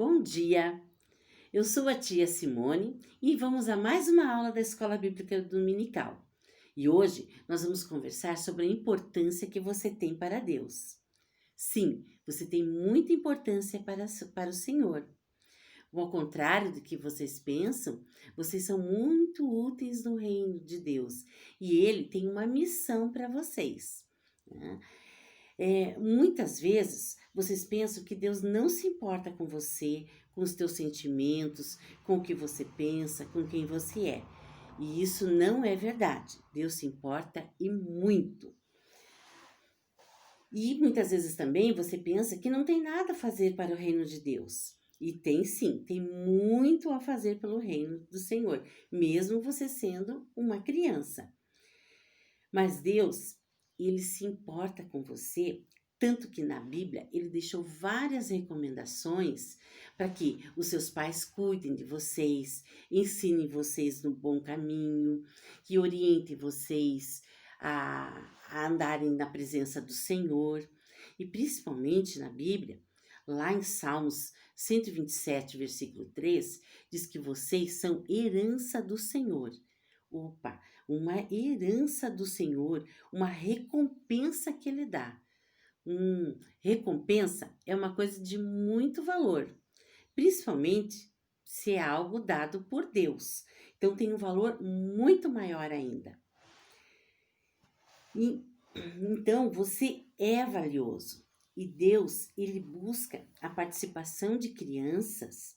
Bom dia, eu sou a tia Simone e vamos a mais uma aula da Escola Bíblica Dominical. E hoje nós vamos conversar sobre a importância que você tem para Deus. Sim, você tem muita importância para o Senhor. Ao contrário do que vocês pensam, vocês são muito úteis no reino de Deus e Ele tem uma missão para vocês, né? Muitas vezes vocês pensam que Deus não se importa com você, com os teus sentimentos, com o que você pensa, com quem você é. E isso não é verdade. Deus se importa e muito. E muitas vezes também você pensa que não tem nada a fazer para o reino de Deus. E tem sim, tem muito a fazer pelo reino do Senhor, mesmo você sendo uma criança. Mas Deus, ele se importa com você, tanto que na Bíblia ele deixou várias recomendações para que os seus pais cuidem de vocês, ensinem vocês no bom caminho, que orientem vocês a andarem na presença do Senhor. E principalmente na Bíblia, lá em Salmos 127, versículo 3, diz que vocês são herança do Senhor. Opa, uma herança do Senhor, uma recompensa que Ele dá. Recompensa é uma coisa de muito valor, principalmente se é algo dado por Deus. Então tem um valor muito maior ainda. E, então você é valioso e Deus, ele busca a participação de crianças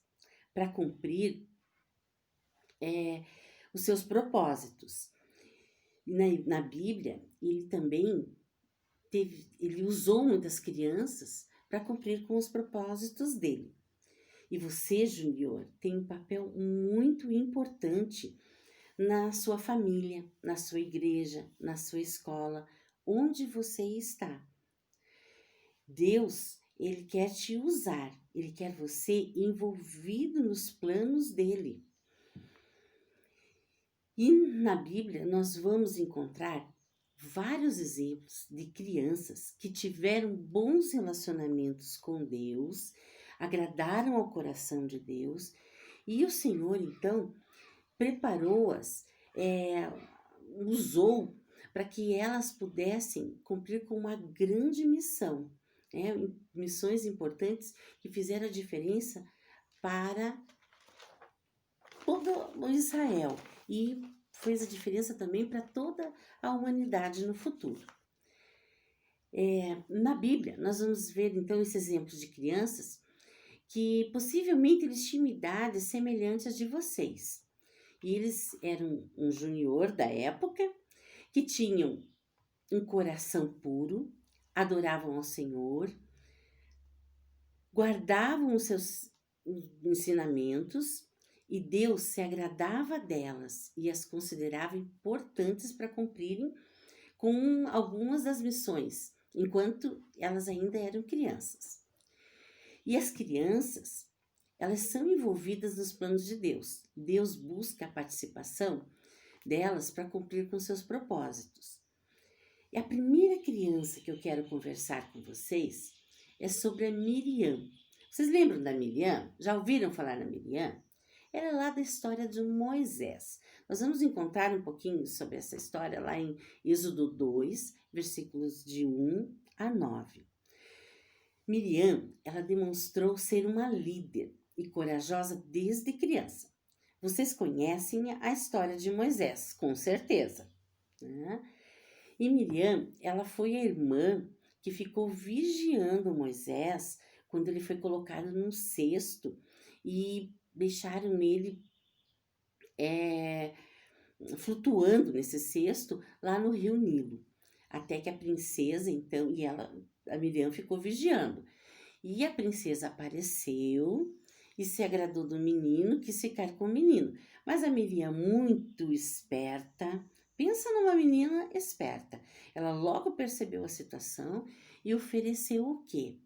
para cumprir os seus propósitos. Na Bíblia, ele também ele usou muitas crianças para cumprir com os propósitos dele. E você, Júnior, tem um papel muito importante na sua família, na sua igreja, na sua escola, onde você está. Deus, ele quer te usar, ele quer você envolvido nos planos dele. E na Bíblia nós vamos encontrar vários exemplos de crianças que tiveram bons relacionamentos com Deus, agradaram ao coração de Deus, e o Senhor, então, preparou-as, usou para que elas pudessem cumprir com uma grande missão, missões importantes que fizeram a diferença para todo o Israel e fez a diferença também para toda a humanidade no futuro. Na Bíblia, nós vamos ver então esse exemplo de crianças que possivelmente eles tinham idades semelhantes às de vocês. E eles eram um junior da época, que tinham um coração puro, adoravam ao Senhor, guardavam os seus ensinamentos e Deus se agradava delas e as considerava importantes para cumprirem com algumas das missões, enquanto elas ainda eram crianças. E as crianças, elas são envolvidas nos planos de Deus. Deus busca a participação delas para cumprir com seus propósitos. E a primeira criança que eu quero conversar com vocês é sobre a Miriam. Vocês lembram da Miriam? Já ouviram falar na Miriam? Ela é lá da história de Moisés. Nós vamos encontrar um pouquinho sobre essa história lá em Êxodo 2, versículos de 1 a 9. Miriam, ela demonstrou ser uma líder e corajosa desde criança. Vocês conhecem a história de Moisés, com certeza, né? E Miriam, ela foi a irmã que ficou vigiando Moisés quando ele foi colocado num cesto e deixaram ele flutuando nesse cesto lá no rio Nilo. Até que a princesa, então, a Miriam ficou vigiando. E a princesa apareceu e se agradou do menino, quis ficar com o menino. Mas a Miriam, muito esperta, pensa numa menina esperta. Ela logo percebeu a situação e ofereceu o quê?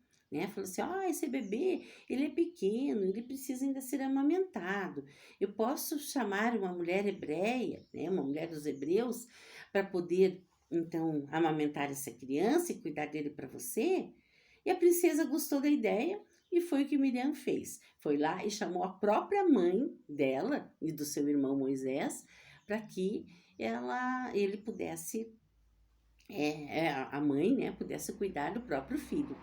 Falou assim, esse bebê, ele é pequeno, ele precisa ainda ser amamentado. Eu posso chamar uma mulher hebreia, uma mulher dos hebreus, para poder, então, amamentar essa criança e cuidar dele para você? E a princesa gostou da ideia, E foi o que Miriam fez. Foi lá e chamou a própria mãe dela e do seu irmão Moisés para que ele pudesse, a mãe, né, pudesse cuidar do próprio filho.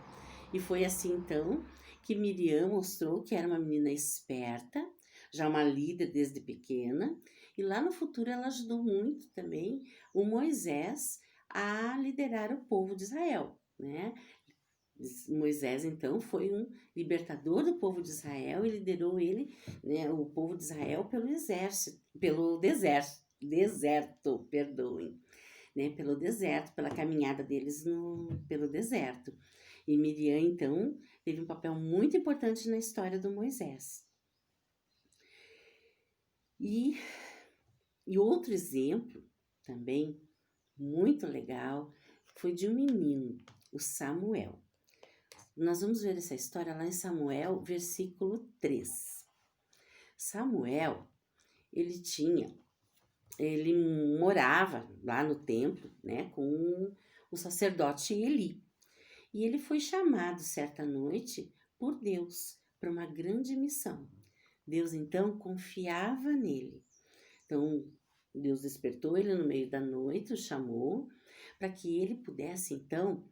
E foi assim então que Miriam mostrou que era uma menina esperta, já uma líder desde pequena, e lá no futuro ela ajudou muito também o Moisés a liderar o povo de Israel, né? Moisés então foi um libertador do povo de Israel e liderou ele, né, o povo de Israel pelo deserto, perdoem, né, pelo deserto, pela caminhada deles pelo deserto. E Miriam, então, teve um papel muito importante na história do Moisés. E outro exemplo, também muito legal, foi de um menino, o Samuel. Nós vamos ver essa história lá em Samuel, versículo 3. Samuel, ele morava lá no templo, né, com o sacerdote Eli. E ele foi chamado certa noite por Deus para uma grande missão. Deus então confiava nele. Então, Deus despertou ele no meio da noite, o chamou, para que ele pudesse então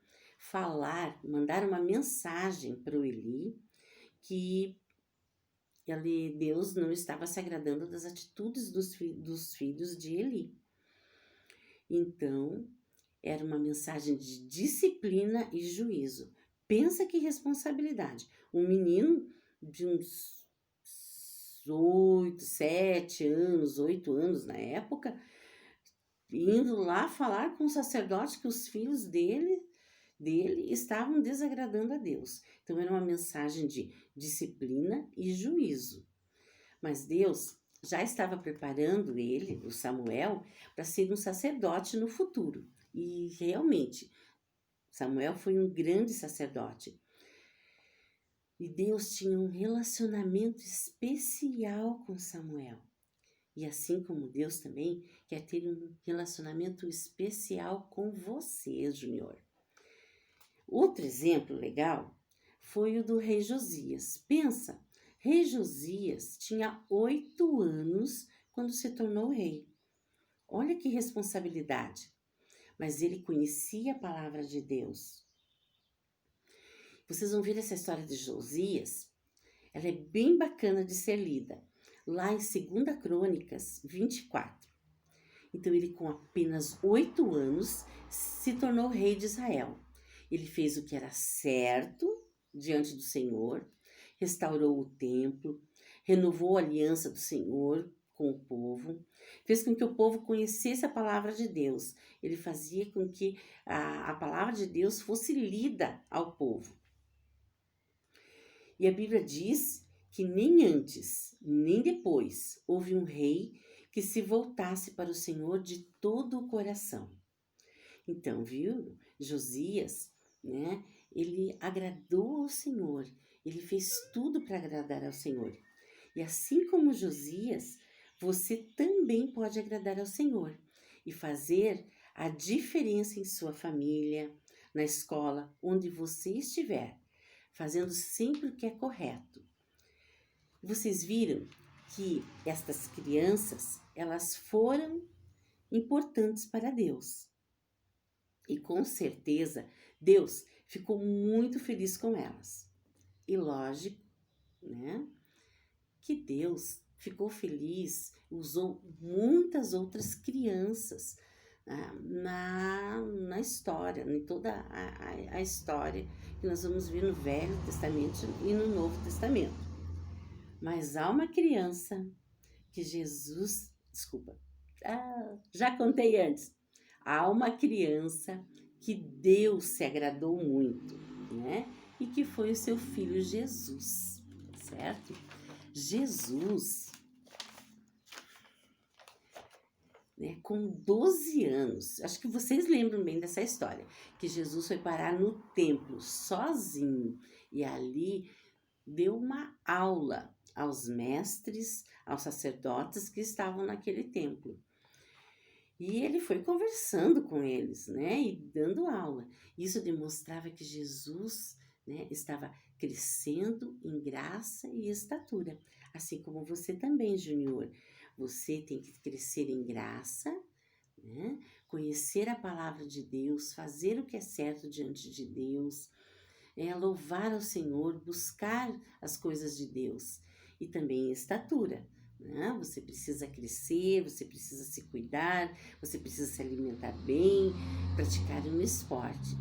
mandar uma mensagem para o Eli, que Deus não estava se agradando das atitudes dos filhos de Eli. Então, era uma mensagem de disciplina e juízo. Pensa que responsabilidade. Um menino de uns 8 anos na época, indo lá falar com o sacerdote que os filhos dele estavam desagradando a Deus. Então era uma mensagem de disciplina e juízo. Mas Deus já estava preparando ele, o Samuel, para ser um sacerdote no futuro. E realmente, Samuel foi um grande sacerdote. E Deus tinha um relacionamento especial com Samuel. E assim como Deus também quer ter um relacionamento especial com você, Júnior. Outro exemplo legal foi o do rei Josias. Pensa, rei Josias tinha 8 anos quando se tornou rei. Olha que responsabilidade. Mas ele conhecia a palavra de Deus. Vocês vão ver essa história de Josias. Ela é bem bacana de ser lida. Lá em 2 Crônicas 24. Então ele com apenas 8 anos se tornou rei de Israel. Ele fez o que era certo diante do Senhor, restaurou o templo, renovou a aliança do Senhor com o povo, fez com que o povo conhecesse a palavra de Deus. Ele fazia com que a palavra de Deus fosse lida ao povo. E a Bíblia diz que nem antes, nem depois, houve um rei que se voltasse para o Senhor de todo o coração. Então, viu, Josias, né, ele agradou ao Senhor, ele fez tudo para agradar ao Senhor. E assim como Josias, você também pode agradar ao Senhor e fazer a diferença em sua família, na escola, onde você estiver, fazendo sempre o que é correto. Vocês viram que estas crianças, elas foram importantes para Deus. E com certeza, Deus ficou muito feliz com elas. E lógico, né, que Deus ficou feliz, usou muitas outras crianças na história, em toda a história que nós vamos ver no Velho Testamento e no Novo Testamento. Mas há uma criança que já contei antes. Há uma criança que Deus se agradou muito, né? E que foi o seu filho Jesus, certo? Jesus, né, com 12 anos, acho que vocês lembram bem dessa história, que Jesus foi parar no templo sozinho e ali deu uma aula aos mestres, aos sacerdotes que estavam naquele templo. E ele foi conversando com eles, né, e dando aula. Isso demonstrava que Jesus, né, estava crescendo em graça e estatura. Assim como você também, Júnior. Você tem que crescer em graça, né? Conhecer a palavra de Deus, fazer o que é certo diante de Deus, louvar ao Senhor, buscar as coisas de Deus e também estatura. Né? Você precisa crescer, você precisa se cuidar, você precisa se alimentar bem, praticar um esporte.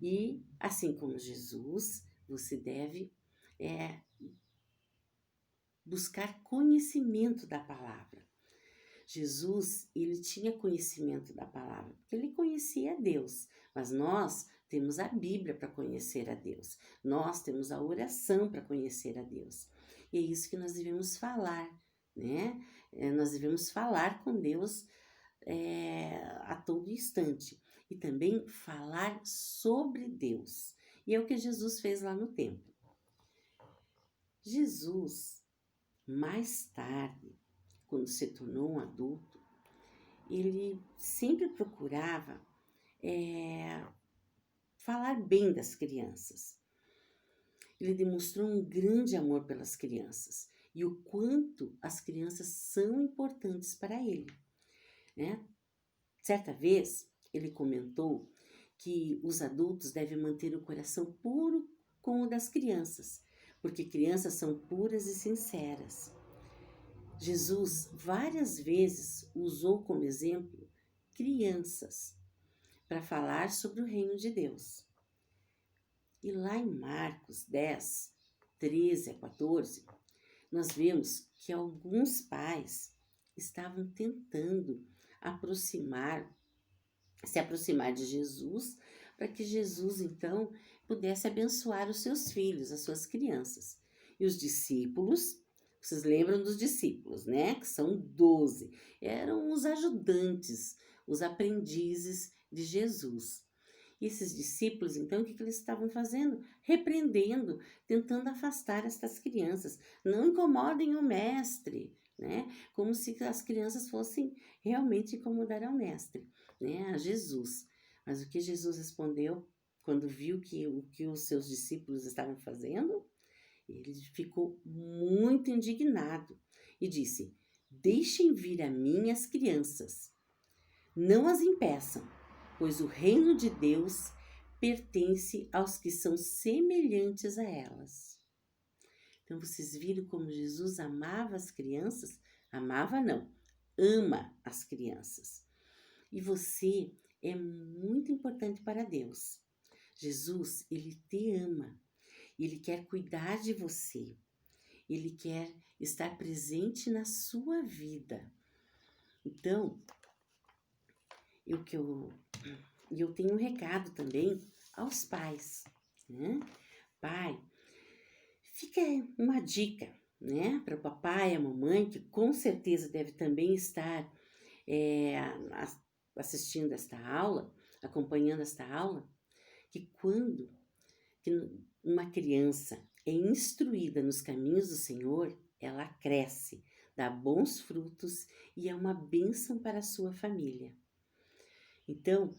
E assim como Jesus, você deve buscar conhecimento da palavra. Jesus, ele tinha conhecimento da palavra, porque ele conhecia Deus, mas nós temos a Bíblia para conhecer a Deus, nós temos a oração para conhecer a Deus, e é isso que nós devemos falar, né? Nós devemos falar com Deus a todo instante, e também falar sobre Deus, e é o que Jesus fez lá no templo. Jesus, mais tarde, quando se tornou um adulto, ele sempre procurava falar bem das crianças. Ele demonstrou um grande amor pelas crianças e o quanto as crianças são importantes para ele, né? Certa vez, ele comentou que os adultos devem manter o coração puro como o das crianças, porque crianças são puras e sinceras. Jesus várias vezes usou como exemplo crianças para falar sobre o reino de Deus. E lá em Marcos 10, 13 a 14, nós vemos que alguns pais estavam tentando se aproximar de Jesus, para que Jesus, então, pudesse abençoar os seus filhos, as suas crianças. E os discípulos, vocês lembram dos discípulos, né? Que são 12. Eram os ajudantes, os aprendizes de Jesus. E esses discípulos, então, o que eles estavam fazendo? Repreendendo, tentando afastar estas crianças. Não incomodem o mestre, né? Como se as crianças fossem realmente incomodar ao mestre, né? A Jesus. Mas o que Jesus respondeu quando viu o que os seus discípulos estavam fazendo? Ele ficou muito indignado e disse: deixem vir a mim as crianças, não as impeçam, pois o reino de Deus pertence aos que são semelhantes a elas. Então vocês viram como Jesus amava as crianças? Amava não, ama as crianças. E você é muito importante para Deus. Jesus, ele te ama. Ele quer cuidar de você. Ele quer estar presente na sua vida. Então, eu tenho um recado também aos pais, né? Pai, fica uma dica, né? Para o papai e a mamãe, que com certeza deve também estar assistindo esta aula, acompanhando esta aula, que quando uma criança é instruída nos caminhos do Senhor, ela cresce, dá bons frutos e é uma bênção para a sua família. Então,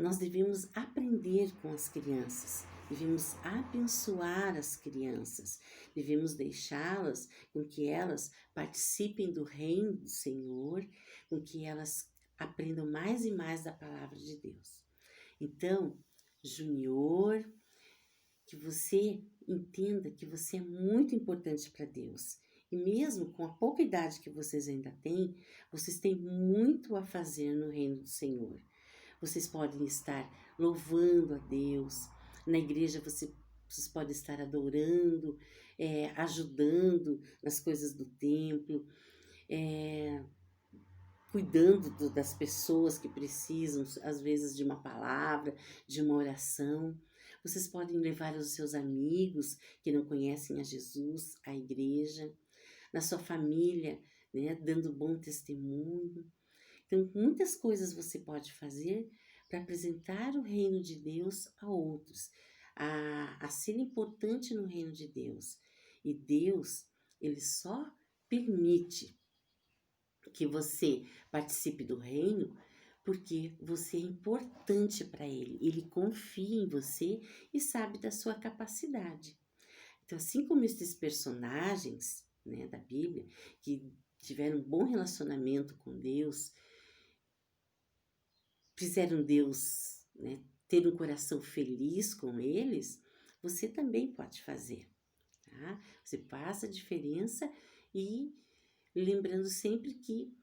nós devemos aprender com as crianças, devemos abençoar as crianças, devemos deixá-las com que elas participem do reino do Senhor, com que elas aprendam mais e mais da palavra de Deus. Então, Júnior, que você entenda que você é muito importante para Deus. E mesmo com a pouca idade que vocês ainda têm, vocês têm muito a fazer no reino do Senhor. Vocês podem estar louvando a Deus. Na igreja vocês podem estar adorando, ajudando nas coisas do templo, cuidando das pessoas que precisam, às vezes, de uma palavra, de uma oração. Vocês podem levar os seus amigos que não conhecem a Jesus à igreja, na sua família, né, dando bom testemunho. Então, muitas coisas você pode fazer para apresentar o reino de Deus a outros, a ser importante no reino de Deus. E Deus, ele só permite que você participe do reino porque você é importante para ele. Ele confia em você e sabe da sua capacidade. Então, assim como esses personagens, né, da Bíblia, que tiveram um bom relacionamento com Deus, fizeram Deus, né, ter um coração feliz com eles, você também pode fazer, tá? Você faz a diferença e lembrando sempre que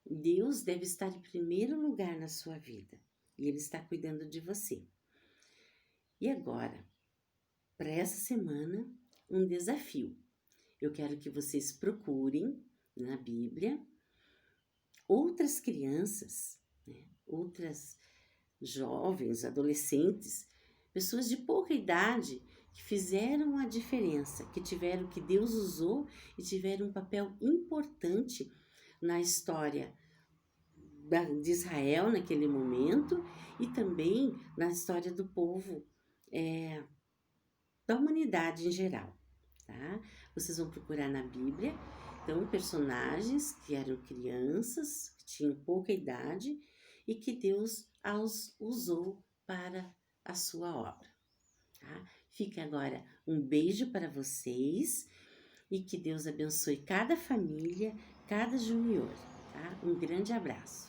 Deus deve estar em primeiro lugar na sua vida e Ele está cuidando de você. E agora, para essa semana, um desafio. Eu quero que vocês procurem na Bíblia outras crianças, né, outras jovens, adolescentes, pessoas de pouca idade que fizeram a diferença, que Deus usou e tiveram um papel importante na história de Israel naquele momento e também na história do povo, da humanidade em geral, tá? Vocês vão procurar na Bíblia, então, personagens que eram crianças, que tinham pouca idade e que Deus os usou para a sua obra, tá? Fica agora um beijo para vocês e que Deus abençoe cada família, cada junior, tá? Um grande abraço.